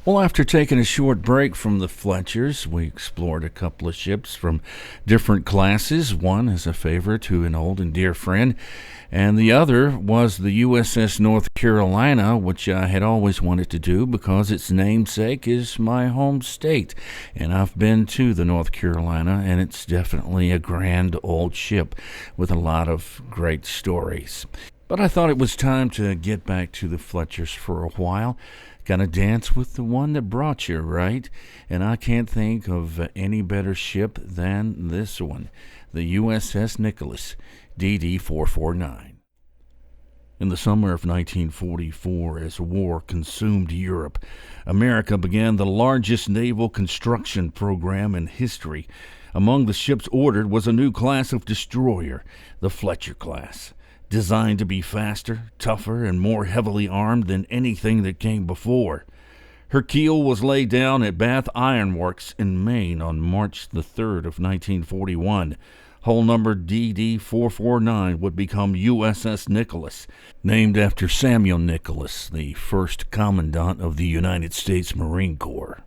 Well, after taking a short break from the Fletchers, we explored a couple of ships from different classes. One is a favorite to an old and dear friend, and the other was the USS North Carolina, which I had always wanted to do because its namesake is my home state. And I've been to the North Carolina, and it's definitely a grand old ship with a lot of great stories. But I thought it was time to get back to the Fletchers for a while. Gotta dance with the one that brought you, right? And I can't think of any better ship than this one, the USS Nicholas, DD-449. In the summer of 1944, as war consumed Europe, America began the largest naval construction program in history. Among the ships ordered was a new class of destroyer, the Fletcher-class. Designed to be faster, tougher, and more heavily armed than anything that came before. Her keel was laid down at Bath Iron Works in Maine on March the 3rd of 1941. Hull number DD-449 would become USS Nicholas, named after Samuel Nicholas, the first commandant of the United States Marine Corps.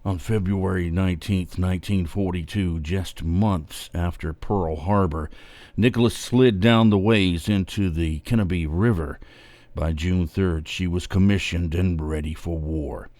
On February 19, 1942, just months after Pearl Harbor, Nicholas slid down the ways into the Kennebec River. By June 3rd, she was commissioned and ready for war.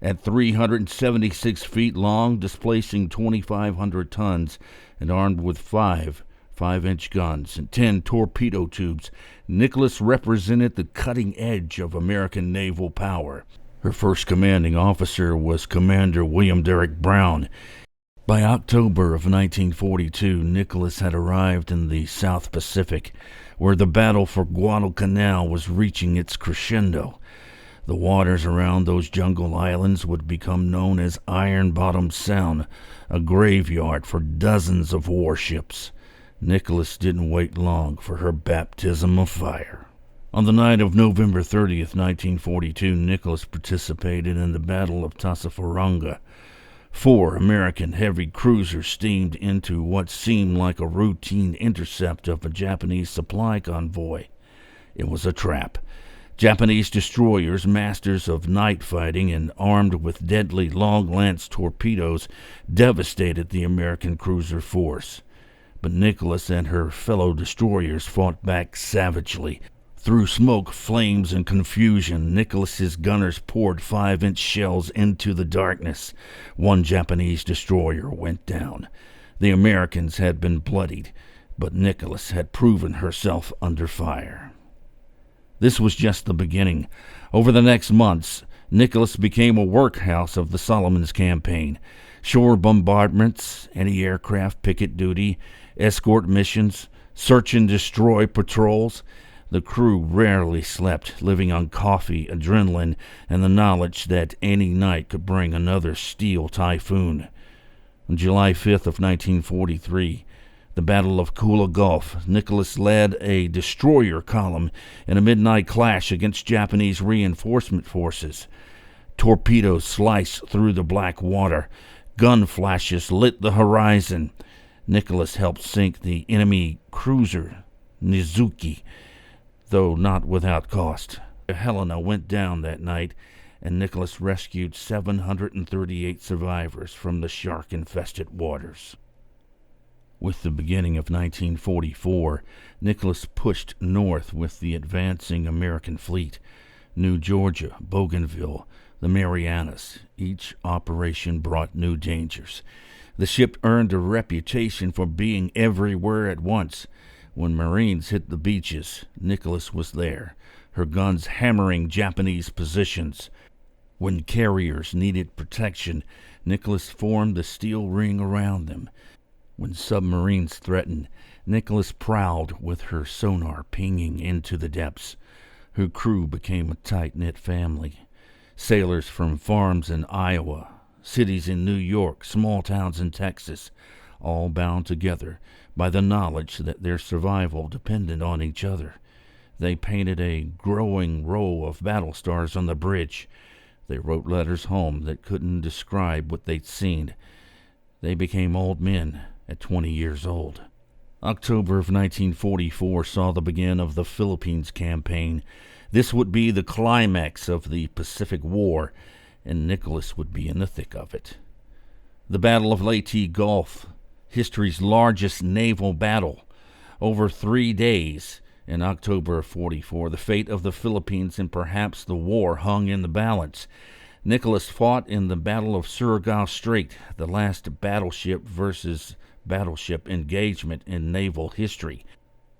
At 376 feet long, displacing 2,500 tons, and armed with five 5-inch guns and 10 torpedo tubes, Nicholas represented the cutting edge of American naval power. Her first commanding officer was Commander William Derrick Brown. By October of 1942, Nicholas had arrived in the South Pacific, where the battle for Guadalcanal was reaching its crescendo. The waters around those jungle islands would become known as Iron Bottom Sound, a graveyard for dozens of warships. Nicholas didn't wait long for her baptism of fire. On the night of November 30th, 1942, Nicholas participated in the Battle of Tassafaronga. 4 American heavy cruisers steamed into what seemed like a routine intercept of a Japanese supply convoy. It was a trap. Japanese destroyers, masters of night fighting and armed with deadly long-lance torpedoes, devastated the American cruiser force. But Nicholas and her fellow destroyers fought back savagely. Through smoke, flames, and confusion, Nicholas's gunners poured 5-inch shells into the darkness. 1 Japanese destroyer went down. The Americans had been bloodied, but Nicholas had proven herself under fire. This was just the beginning. Over the next months, Nicholas became a workhorse of the Solomons campaign. Shore bombardments, anti-aircraft picket duty, escort missions, search and destroy patrols. The crew rarely slept, living on coffee, adrenaline, and the knowledge that any night could bring another steel typhoon. On July 5th of 1943, the Battle of Kula Gulf, Nicholas led a destroyer column in a midnight clash against Japanese reinforcement forces. Torpedoes sliced through the black water. Gun flashes lit the horizon. Nicholas helped sink the enemy cruiser, Nizuki, though not without cost. Helena went down that night, and Nicholas rescued 738 survivors from the shark-infested waters. With the beginning of 1944, Nicholas pushed north with the advancing American fleet. New Georgia, Bougainville, the Marianas. Each operation brought new dangers. The ship earned a reputation for being everywhere at once. When Marines hit the beaches, Nicholas was there, her guns hammering Japanese positions. When carriers needed protection, Nicholas formed the steel ring around them. When submarines threatened, Nicholas prowled with her sonar pinging into the depths. Her crew became a tight-knit family. Sailors from farms in Iowa, cities in New York, small towns in Texas, all bound together by the knowledge that their survival depended on each other. They painted a growing row of battle stars on the bridge. They wrote letters home that couldn't describe what they'd seen. They became old men at 20 years old. October of 1944 saw the beginning of the Philippines campaign. This would be the climax of the Pacific War. and Nicholas would be in the thick of it. The Battle of Leyte Gulf, history's largest naval battle, over 3 days in October of 44. The fate of the Philippines and perhaps the war hung in the balance. Nicholas fought in the Battle of Surigao Strait, the last battleship versus battleship engagement in naval history.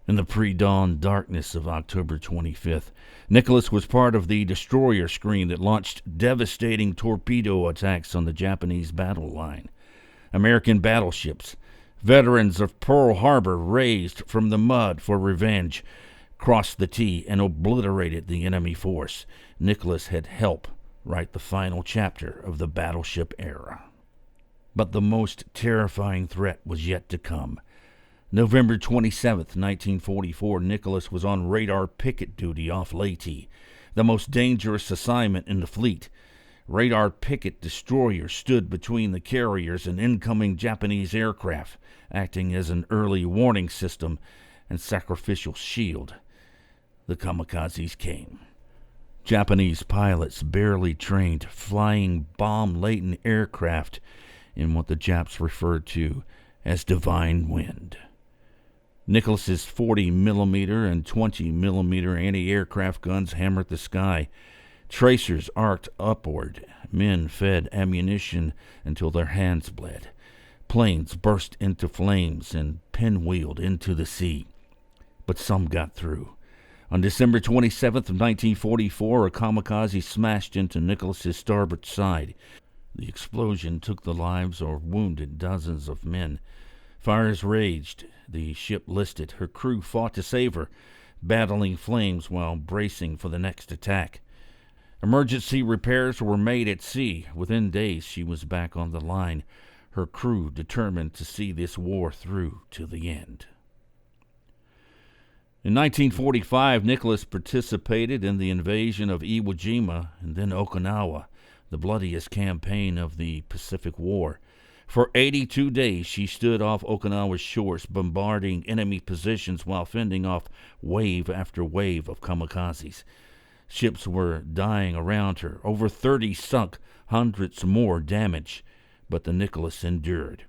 In the pre-dawn darkness of October 25th, Nicholas was part of the destroyer screen that launched devastating torpedo attacks on the Japanese battle line. American battleships, veterans of Pearl Harbor raised from the mud for revenge, crossed the T and obliterated the enemy force. Nicholas had helped write the final chapter of the battleship era. But the most terrifying threat was yet to come. November 27, 1944, Nicholas was on radar picket duty off Leyte, the most dangerous assignment in the fleet. Radar picket destroyers stood between the carriers and incoming Japanese aircraft, acting as an early warning system and sacrificial shield. The kamikazes came. Japanese pilots, barely trained, flying bomb-laden aircraft in what the Japs referred to as divine wind. Nicholas's 40mm and 20mm anti-aircraft guns hammered the sky. Tracers arced upward. Men fed ammunition until their hands bled. Planes burst into flames and pinwheeled into the sea. But some got through. On December 27th of 1944, a kamikaze smashed into Nicholas's starboard side. The explosion took the lives or wounded dozens of men. Fires raged. The ship listed. Her crew fought to save her, battling flames while bracing for the next attack. Emergency repairs were made at sea. Within days, she was back on the line, her crew determined to see this war through to the end. In 1945, Nicholas participated in the invasion of Iwo Jima and then Okinawa, the bloodiest campaign of the Pacific War. For 82 days, she stood off Okinawa's shores, bombarding enemy positions while fending off wave after wave of kamikazes. Ships were dying around her. Over 30 sunk, hundreds more damaged, but the Nicholas endured.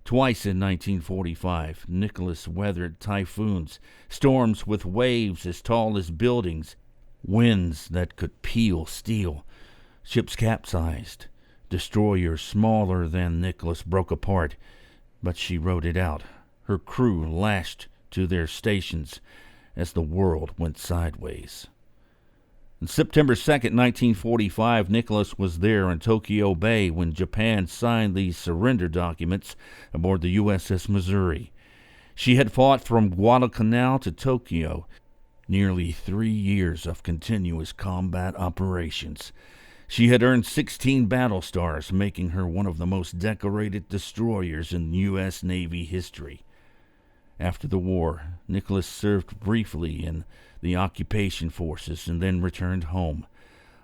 Twice in 1945, Nicholas weathered typhoons, storms with waves as tall as buildings, winds that could peel steel. Ships capsized. Destroyers smaller than Nicholas broke apart, but she rode it out. Her crew lashed to their stations as the world went sideways. On September 2nd, 1945, Nicholas was there in Tokyo Bay when Japan signed the surrender documents aboard the USS Missouri. She had fought from Guadalcanal to Tokyo, nearly 3 years of continuous combat operations. She had earned 16 battle stars, making her one of the most decorated destroyers in U.S. Navy history. After the war, Nicholas served briefly in the occupation forces and then returned home.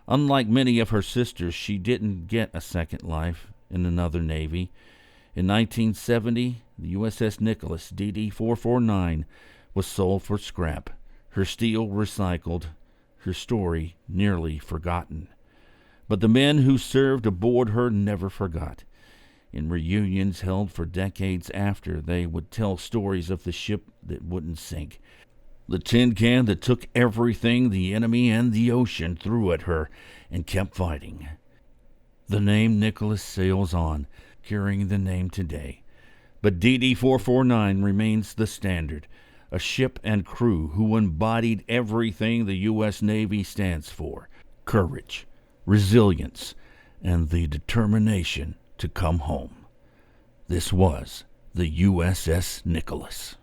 Unlike many of her sisters, she didn't get a second life in another navy. In 1970, the USS Nicholas DD-449 was sold for scrap, her steel recycled, her story nearly forgotten. But the men who served aboard her never forgot. In reunions held for decades after, they would tell stories of the ship that wouldn't sink, the tin can that took everything the enemy and the ocean threw at her and kept fighting. The name Nicholas sails on, carrying the name today. But DD-449 remains the standard, a ship and crew who embodied everything the U.S. Navy stands for: courage, resilience, and the determination to come home. This was the USS Nicholas.